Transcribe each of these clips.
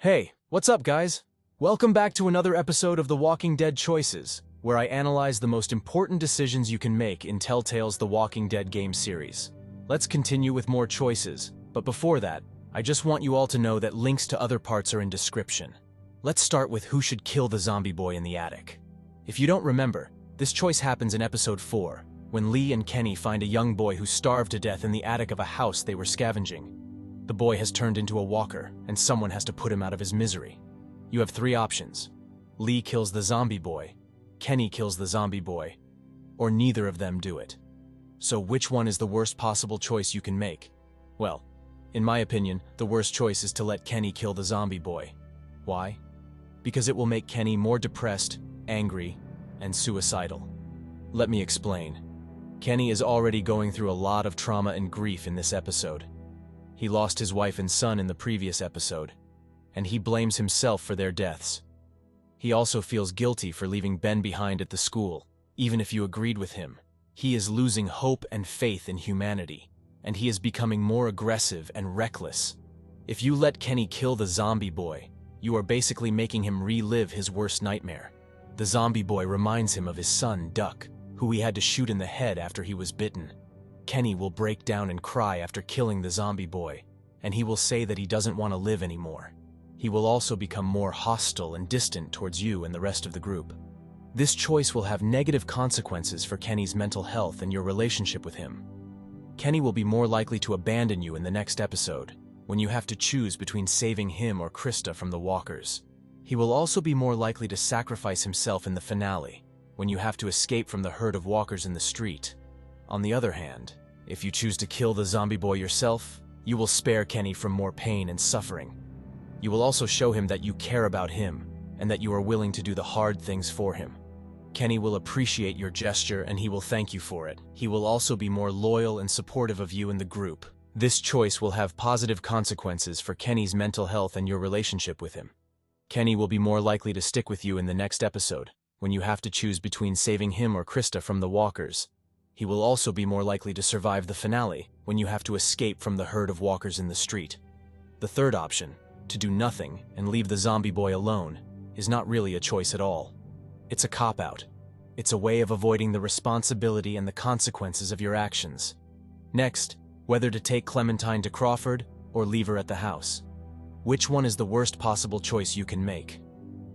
Hey, what's up, guys? Welcome back to another episode of The Walking Dead Choices, where I analyze the most important decisions you can make in Telltale's The Walking Dead game series. Let's continue with more choices, but before that, I just want you all to know that links to other parts are in description. Let's start with who should kill the zombie boy in the attic. If you don't remember, this choice happens in episode 4, when Lee and Kenny find a young boy who starved to death in the attic of a house they were scavenging. The boy has turned into a walker, and someone has to put him out of his misery. You have 3 options. Lee kills the zombie boy, Kenny kills the zombie boy, or neither of them do it. So which one is the worst possible choice you can make? Well, in my opinion, the worst choice is to let Kenny kill the zombie boy. Why? Because it will make Kenny more depressed, angry, and suicidal. Let me explain. Kenny is already going through a lot of trauma and grief in this episode. He lost his wife and son in the previous episode, and he blames himself for their deaths. He also feels guilty for leaving Ben behind at the school, even if you agreed with him. He is losing hope and faith in humanity, and he is becoming more aggressive and reckless. If you let Kenny kill the zombie boy, you are basically making him relive his worst nightmare. The zombie boy reminds him of his son, Duck, who he had to shoot in the head after he was bitten. Kenny will break down and cry after killing the zombie boy, and he will say that he doesn't want to live anymore. He will also become more hostile and distant towards you and the rest of the group. This choice will have negative consequences for Kenny's mental health and your relationship with him. Kenny will be more likely to abandon you in the next episode, when you have to choose between saving him or Krista from the walkers. He will also be more likely to sacrifice himself in the finale, when you have to escape from the herd of walkers in the street. On the other hand, if you choose to kill the zombie boy yourself, you will spare Kenny from more pain and suffering. You will also show him that you care about him, and that you are willing to do the hard things for him. Kenny will appreciate your gesture and he will thank you for it. He will also be more loyal and supportive of you and the group. This choice will have positive consequences for Kenny's mental health and your relationship with him. Kenny will be more likely to stick with you in the next episode, when you have to choose between saving him or Krista from the walkers. He will also be more likely to survive the finale, when you have to escape from the herd of walkers in the street. The third option, to do nothing and leave the zombie boy alone, is not really a choice at all. It's a cop-out. It's a way of avoiding the responsibility and the consequences of your actions. Next, whether to take Clementine to Crawford or leave her at the house. Which one is the worst possible choice you can make?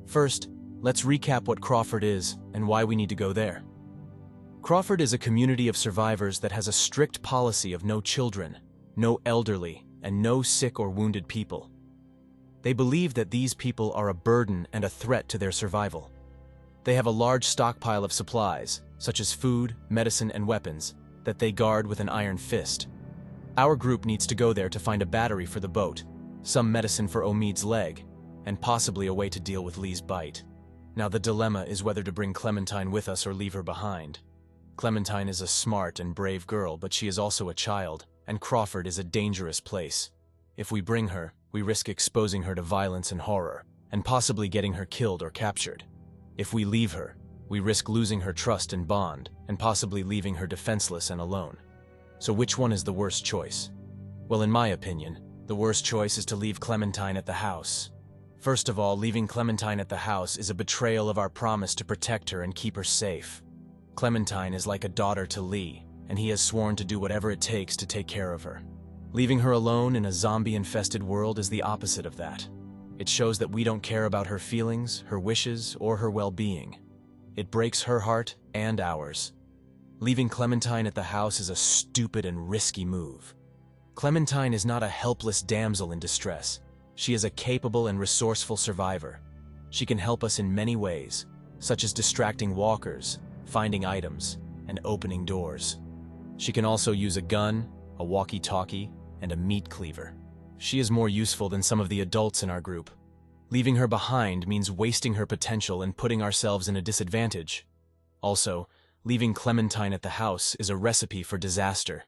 First, let's recap what Crawford is and why we need to go there. Crawford is a community of survivors that has a strict policy of no children, no elderly, and no sick or wounded people. They believe that these people are a burden and a threat to their survival. They have a large stockpile of supplies, such as food, medicine, and weapons, that they guard with an iron fist. Our group needs to go there to find a battery for the boat, some medicine for Omid's leg, and possibly a way to deal with Lee's bite. Now the dilemma is whether to bring Clementine with us or leave her behind. Clementine is a smart and brave girl, but she is also a child, and Crawford is a dangerous place. If we bring her, we risk exposing her to violence and horror, and possibly getting her killed or captured. If we leave her, we risk losing her trust and bond, and possibly leaving her defenseless and alone. So which one is the worst choice? Well, in my opinion, the worst choice is to leave Clementine at the house. First of all, leaving Clementine at the house is a betrayal of our promise to protect her and keep her safe. Clementine is like a daughter to Lee, and he has sworn to do whatever it takes to take care of her. Leaving her alone in a zombie-infested world is the opposite of that. It shows that we don't care about her feelings, her wishes, or her well-being. It breaks her heart and ours. Leaving Clementine at the house is a stupid and risky move. Clementine is not a helpless damsel in distress. She is a capable and resourceful survivor. She can help us in many ways, such as distracting walkers, finding items, and opening doors. She can also use a gun, a walkie-talkie, and a meat cleaver. She is more useful than some of the adults in our group. Leaving her behind means wasting her potential and putting ourselves in a disadvantage. Also, leaving Clementine at the house is a recipe for disaster.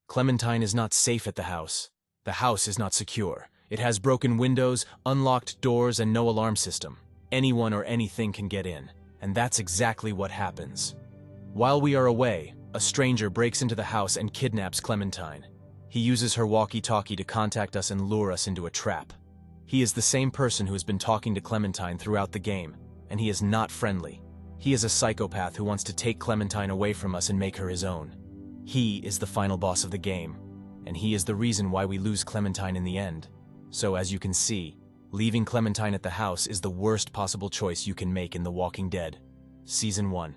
Clementine is not safe at the house. The house is not secure. It has broken windows, unlocked doors, and no alarm system. Anyone or anything can get in, and that's exactly what happens. While we are away, a stranger breaks into the house and kidnaps Clementine. He uses her walkie-talkie to contact us and lure us into a trap. He is the same person who has been talking to Clementine throughout the game, and he is not friendly. He is a psychopath who wants to take Clementine away from us and make her his own. He is the final boss of the game, and he is the reason why we lose Clementine in the end. So as you can see, leaving Clementine at the house is the worst possible choice you can make in The Walking Dead. Season 1.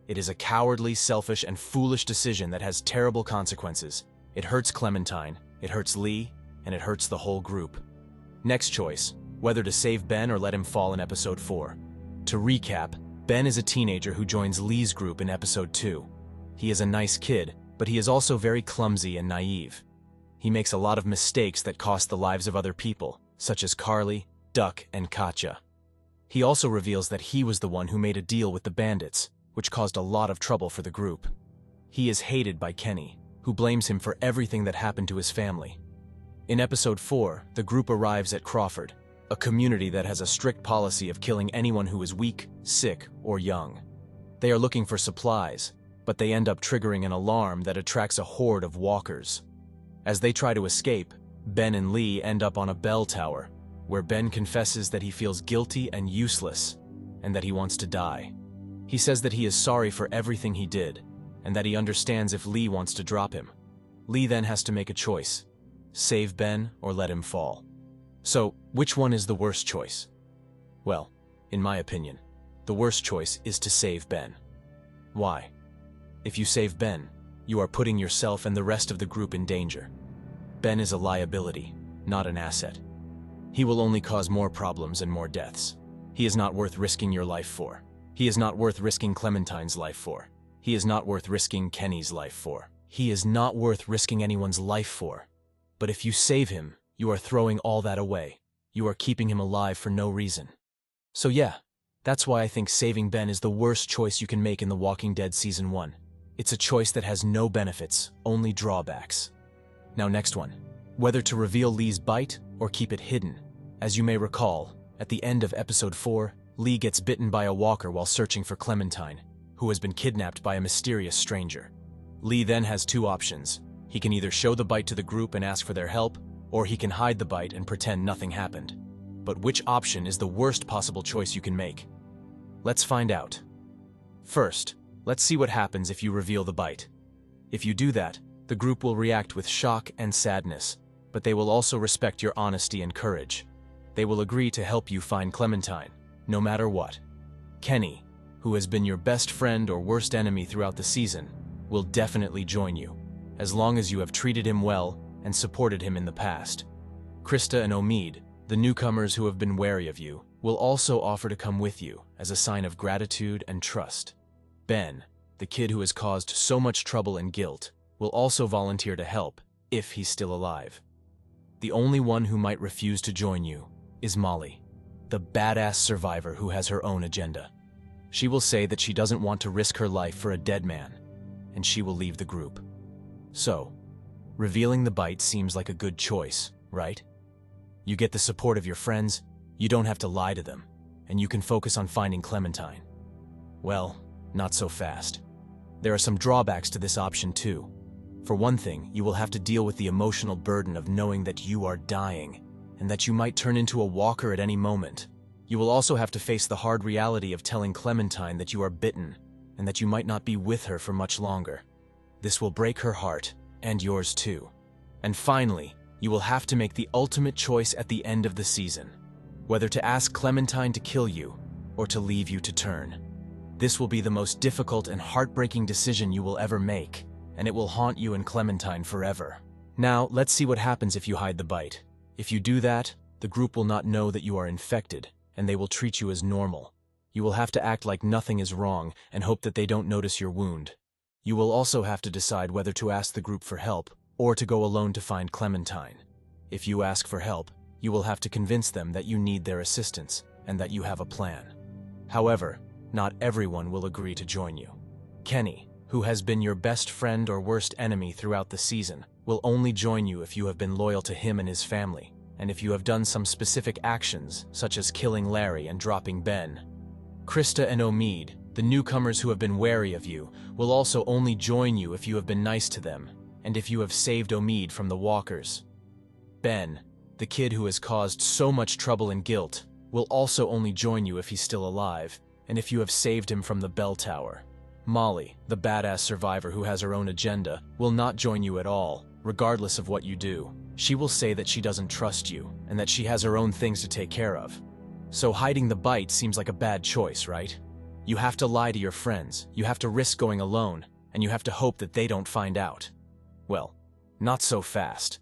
It is a cowardly, selfish, and foolish decision that has terrible consequences. It hurts Clementine, it hurts Lee, and it hurts the whole group. Next choice, whether to save Ben or let him fall in Episode 4. To recap, Ben is a teenager who joins Lee's group in Episode 2. He is a nice kid, but he is also very clumsy and naive. He makes a lot of mistakes that cost the lives of other people, such as Carly, Duck, and Katja. He also reveals that he was the one who made a deal with the bandits, which caused a lot of trouble for the group. He is hated by Kenny, who blames him for everything that happened to his family. In Episode 4, the group arrives at Crawford, a community that has a strict policy of killing anyone who is weak, sick, or young. They are looking for supplies, but they end up triggering an alarm that attracts a horde of walkers. As they try to escape, Ben and Lee end up on a bell tower, where Ben confesses that he feels guilty and useless, and that he wants to die. He says that he is sorry for everything he did, and that he understands if Lee wants to drop him. Lee then has to make a choice: save Ben or let him fall. So, which one is the worst choice? Well, in my opinion, the worst choice is to save Ben. Why? If you save Ben, you are putting yourself and the rest of the group in danger. Ben is a liability, not an asset. He will only cause more problems and more deaths. He is not worth risking your life for. He is not worth risking Clementine's life for. He is not worth risking Kenny's life for. He is not worth risking anyone's life for. But if you save him, you are throwing all that away. You are keeping him alive for no reason. So yeah, that's why I think saving Ben is the worst choice you can make in The Walking Dead Season 1. It's a choice that has no benefits, only drawbacks. Now next one. Whether to reveal Lee's bite or keep it hidden. As you may recall, at the end of Episode 4, Lee gets bitten by a walker while searching for Clementine, who has been kidnapped by a mysterious stranger. Lee then has two options. He can either show the bite to the group and ask for their help, or he can hide the bite and pretend nothing happened. But which option is the worst possible choice you can make? Let's find out. First, let's see what happens if you reveal the bite. If you do that, the group will react with shock and sadness, but they will also respect your honesty and courage. They will agree to help you find Clementine, no matter what. Kenny, who has been your best friend or worst enemy throughout the season, will definitely join you, as long as you have treated him well and supported him in the past. Krista and Omid, the newcomers who have been wary of you, will also offer to come with you as a sign of gratitude and trust. Ben, the kid who has caused so much trouble and guilt, will also volunteer to help, if he's still alive. The only one who might refuse to join you is Molly, the badass survivor who has her own agenda. She will say that she doesn't want to risk her life for a dead man, and she will leave the group. So, revealing the bite seems like a good choice, right? You get the support of your friends, you don't have to lie to them, and you can focus on finding Clementine. Well, not so fast. There are some drawbacks to this option too. For one thing, you will have to deal with the emotional burden of knowing that you are dying, and that you might turn into a walker at any moment. You will also have to face the hard reality of telling Clementine that you are bitten, and that you might not be with her for much longer. This will break her heart, and yours too. And finally, you will have to make the ultimate choice at the end of the season, whether to ask Clementine to kill you, or to leave you to turn. This will be the most difficult and heartbreaking decision you will ever make, and it will haunt you and Clementine forever. Now, let's see what happens if you hide the bite. If you do that, the group will not know that you are infected, and they will treat you as normal. You will have to act like nothing is wrong and hope that they don't notice your wound. You will also have to decide whether to ask the group for help or to go alone to find Clementine. If you ask for help, you will have to convince them that you need their assistance and that you have a plan. However, not everyone will agree to join you. Kenny, who has been your best friend or worst enemy throughout the season, will only join you if you have been loyal to him and his family, and if you have done some specific actions, such as killing Larry and dropping Ben. Krista and Omid, the newcomers who have been wary of you, will also only join you if you have been nice to them, and if you have saved Omid from the walkers. Ben, the kid who has caused so much trouble and guilt, will also only join you if he's still alive, and if you have saved him from the bell tower. Molly, the badass survivor who has her own agenda, will not join you at all, regardless of what you do. She will say that she doesn't trust you, and that she has her own things to take care of. So hiding the bite seems like a bad choice, right? You have to lie to your friends, you have to risk going alone, and you have to hope that they don't find out. Well, not so fast.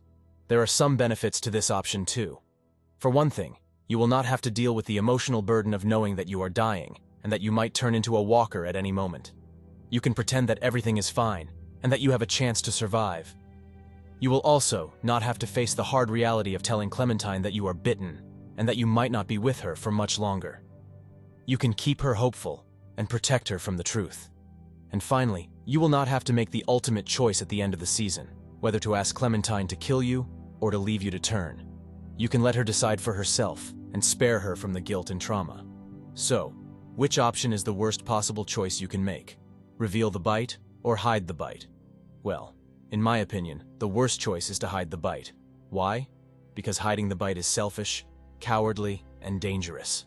There are some benefits to this option too. For one thing, you will not have to deal with the emotional burden of knowing that you are dying, and that you might turn into a walker at any moment. You can pretend that everything is fine, and that you have a chance to survive. You will also not have to face the hard reality of telling Clementine that you are bitten, and that you might not be with her for much longer. You can keep her hopeful, and protect her from the truth. And finally, you will not have to make the ultimate choice at the end of the season, whether to ask Clementine to kill you, or to leave you to turn. You can let her decide for herself, and spare her from the guilt and trauma. So, which option is the worst possible choice you can make? Reveal the bite, or hide the bite? Well, in my opinion, the worst choice is to hide the bite. Why? Because hiding the bite is selfish, cowardly, and dangerous.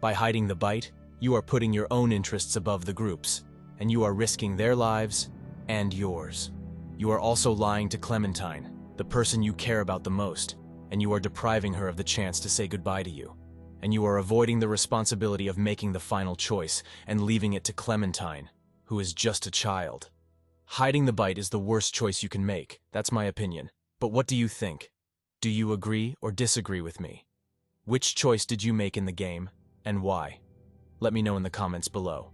By hiding the bite, you are putting your own interests above the group's, and you are risking their lives and yours. You are also lying to Clementine, the person you care about the most, and you are depriving her of the chance to say goodbye to you. And you are avoiding the responsibility of making the final choice and leaving it to Clementine, who is just a child. Hiding the bite is the worst choice you can make, that's my opinion. But what do you think? Do you agree or disagree with me? Which choice did you make in the game, and why? Let me know in the comments below.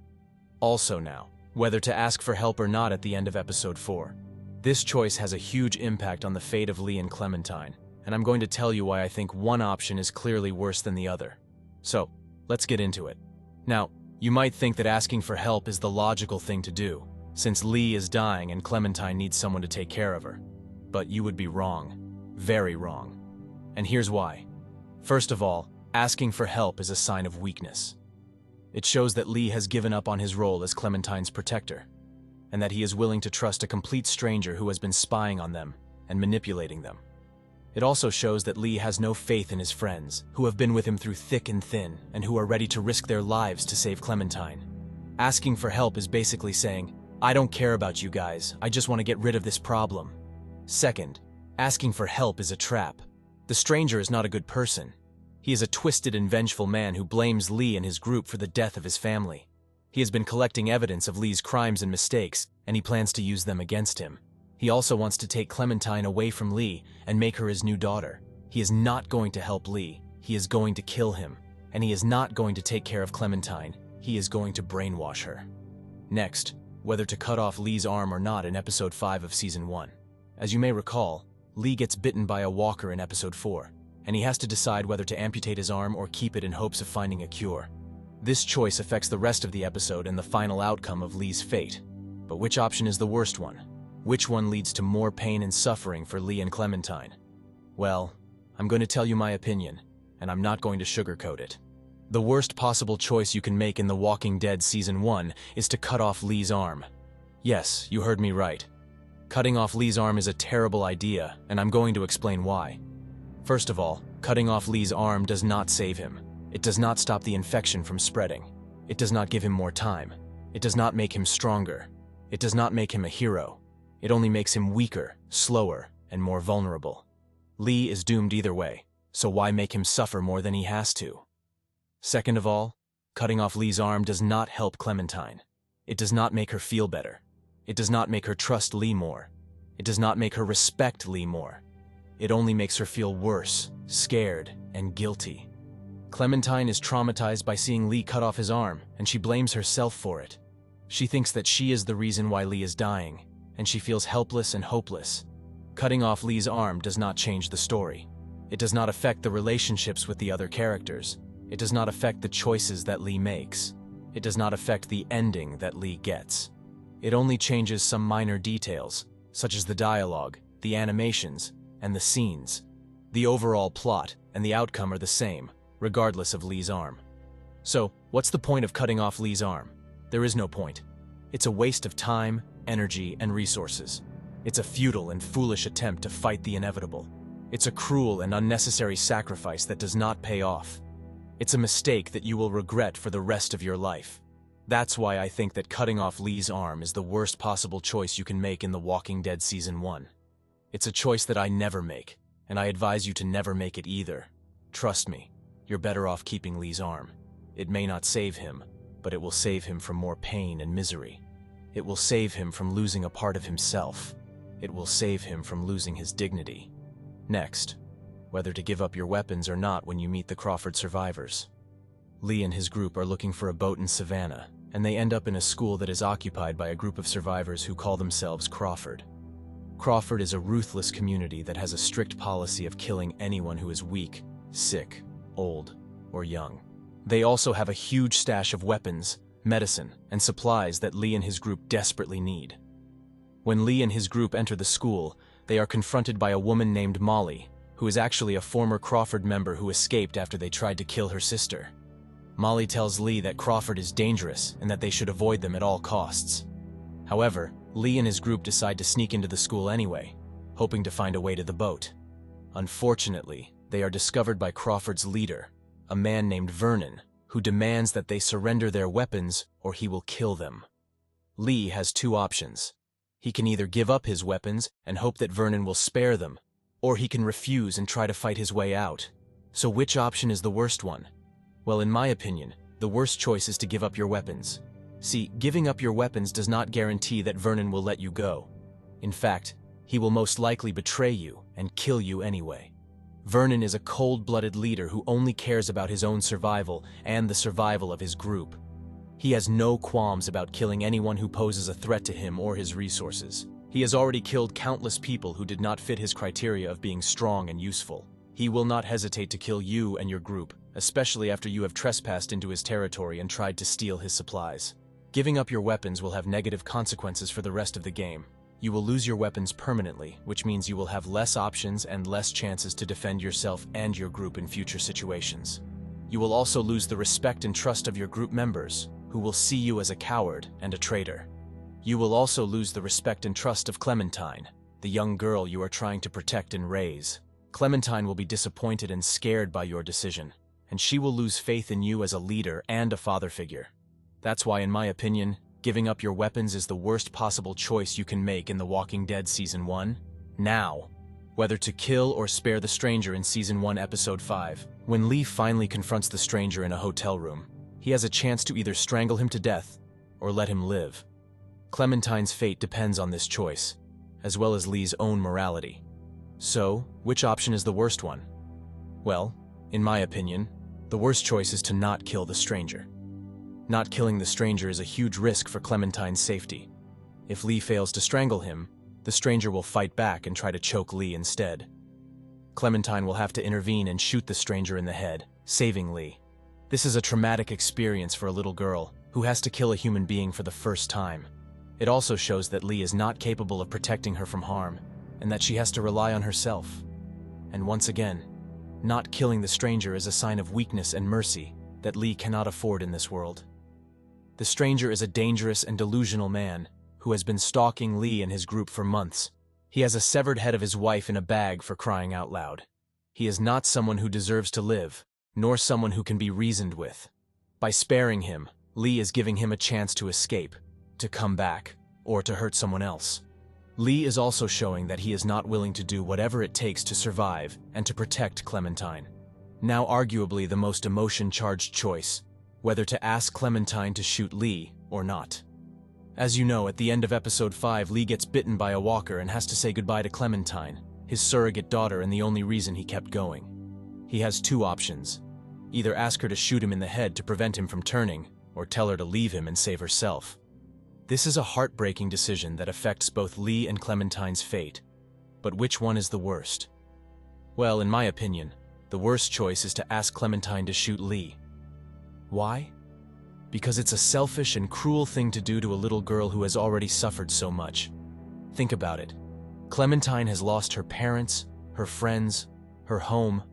Also now, whether to ask for help or not at the end of episode 4. This choice has a huge impact on the fate of Lee and Clementine, and I'm going to tell you why I think one option is clearly worse than the other. So, let's get into it. Now, you might think that asking for help is the logical thing to do, since Lee is dying and Clementine needs someone to take care of her. But you would be wrong. Very wrong. And here's why. First of all, asking for help is a sign of weakness. It shows that Lee has given up on his role as Clementine's protector, and that he is willing to trust a complete stranger who has been spying on them and manipulating them. It also shows that Lee has no faith in his friends, who have been with him through thick and thin, and who are ready to risk their lives to save Clementine. Asking for help is basically saying, I don't care about you guys, I just want to get rid of this problem. Second, asking for help is a trap. The stranger is not a good person. He is a twisted and vengeful man who blames Lee and his group for the death of his family. He has been collecting evidence of Lee's crimes and mistakes, and he plans to use them against him. He also wants to take Clementine away from Lee and make her his new daughter. He is not going to help Lee. He is going to kill him. And he is not going to take care of Clementine. He is going to brainwash her. Next, whether to cut off Lee's arm or not in episode 5 of season 1. As you may recall, Lee gets bitten by a walker in episode 4, and he has to decide whether to amputate his arm or keep it in hopes of finding a cure. This choice affects the rest of the episode and the final outcome of Lee's fate. But which option is the worst one? Which one leads to more pain and suffering for Lee and Clementine? Well, I'm going to tell you my opinion, and I'm not going to sugarcoat it. The worst possible choice you can make in The Walking Dead Season 1 is to cut off Lee's arm. Yes, you heard me right. Cutting off Lee's arm is a terrible idea, and I'm going to explain why. First of all, cutting off Lee's arm does not save him. It does not stop the infection from spreading. It does not give him more time. It does not make him stronger. It does not make him a hero. It only makes him weaker, slower, and more vulnerable. Lee is doomed either way, so why make him suffer more than he has to? Second of all, cutting off Lee's arm does not help Clementine. It does not make her feel better. It does not make her trust Lee more. It does not make her respect Lee more. It only makes her feel worse, scared, and guilty. Clementine is traumatized by seeing Lee cut off his arm, and she blames herself for it. She thinks that she is the reason why Lee is dying, and she feels helpless and hopeless. Cutting off Lee's arm does not change the story. It does not affect the relationships with the other characters. It does not affect the choices that Lee makes. It does not affect the ending that Lee gets. It only changes some minor details, such as the dialogue, the animations, and the scenes. The overall plot and the outcome are the same, regardless of Lee's arm. So, what's the point of cutting off Lee's arm? There is no point. It's a waste of time, energy, and resources. It's a futile and foolish attempt to fight the inevitable. It's a cruel and unnecessary sacrifice that does not pay off. It's a mistake that you will regret for the rest of your life. That's why I think that cutting off Lee's arm is the worst possible choice you can make in The Walking Dead Season 1. It's a choice that I never make, and I advise you to never make it either. Trust me, you're better off keeping Lee's arm. It may not save him, but it will save him from more pain and misery. It will save him from losing a part of himself. It will save him from losing his dignity. Next, whether to give up your weapons or not when you meet the Crawford survivors. Lee and his group are looking for a boat in Savannah, and they end up in a school that is occupied by a group of survivors who call themselves Crawford. Crawford is a ruthless community that has a strict policy of killing anyone who is weak, sick, old, or young. They also have a huge stash of weapons, medicine, and supplies that Lee and his group desperately need. When Lee and his group enter the school, they are confronted by a woman named Molly, who is actually a former Crawford member who escaped after they tried to kill her sister. Molly tells Lee that Crawford is dangerous and that they should avoid them at all costs. However, Lee and his group decide to sneak into the school anyway, hoping to find a way to the boat. Unfortunately, they are discovered by Crawford's leader, a man named Vernon, who demands that they surrender their weapons or he will kill them. Lee has two options. He can either give up his weapons and hope that Vernon will spare them, or he can refuse and try to fight his way out. So which option is the worst one? Well, in my opinion, the worst choice is to give up your weapons. See, giving up your weapons does not guarantee that Vernon will let you go. In fact, he will most likely betray you and kill you anyway. Vernon is a cold-blooded leader who only cares about his own survival and the survival of his group. He has no qualms about killing anyone who poses a threat to him or his resources. He has already killed countless people who did not fit his criteria of being strong and useful. He will not hesitate to kill you and your group, especially after you have trespassed into his territory and tried to steal his supplies. Giving up your weapons will have negative consequences for the rest of the game. You will lose your weapons permanently, which means you will have less options and less chances to defend yourself and your group in future situations. You will also lose the respect and trust of your group members, who will see you as a coward and a traitor. You will also lose the respect and trust of Clementine, the young girl you are trying to protect and raise. Clementine will be disappointed and scared by your decision, and she will lose faith in you as a leader and a father figure. That's why, in my opinion, giving up your weapons is the worst possible choice you can make in The Walking Dead Season 1. Now, whether to kill or spare the stranger in Season 1, Episode 5. When Lee finally confronts the stranger in a hotel room, he has a chance to either strangle him to death or let him live. Clementine's fate depends on this choice, as well as Lee's own morality. So, which option is the worst one? Well, in my opinion, the worst choice is to not kill the stranger. Not killing the stranger is a huge risk for Clementine's safety. If Lee fails to strangle him, the stranger will fight back and try to choke Lee instead. Clementine will have to intervene and shoot the stranger in the head, saving Lee. This is a traumatic experience for a little girl who has to kill a human being for the first time. It also shows that Lee is not capable of protecting her from harm, and that she has to rely on herself. And once again, not killing the stranger is a sign of weakness and mercy that Lee cannot afford in this world. The stranger is a dangerous and delusional man who has been stalking Lee and his group for months. He has a severed head of his wife in a bag, for crying out loud. He is not someone who deserves to live, nor someone who can be reasoned with. By sparing him, Lee is giving him a chance to escape, to come back, or to hurt someone else. Lee is also showing that he is not willing to do whatever it takes to survive and to protect Clementine. Now arguably the most emotion-charged choice, whether to ask Clementine to shoot Lee or not. As you know, at the end of Episode 5, Lee gets bitten by a walker and has to say goodbye to Clementine, his surrogate daughter and the only reason he kept going. He has two options. Either ask her to shoot him in the head to prevent him from turning, or tell her to leave him and save herself. This is a heartbreaking decision that affects both Lee and Clementine's fate. But which one is the worst? Well, in my opinion, the worst choice is to ask Clementine to shoot Lee. Why? Because it's a selfish and cruel thing to do to a little girl who has already suffered so much. Think about it. Clementine has lost her parents, her friends, her home,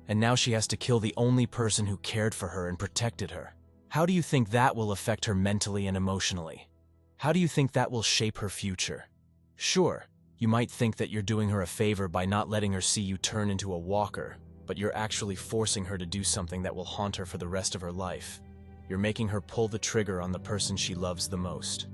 and now she has to kill the only person who cared for her and protected her. How do you think that will affect her mentally and emotionally? How do you think that will shape her future? Sure, You might think that you're doing her a favor by not letting her see you turn into a walker, but you're actually forcing her to do something that will haunt her for the rest of her life. You're making her pull the trigger on the person she loves the most.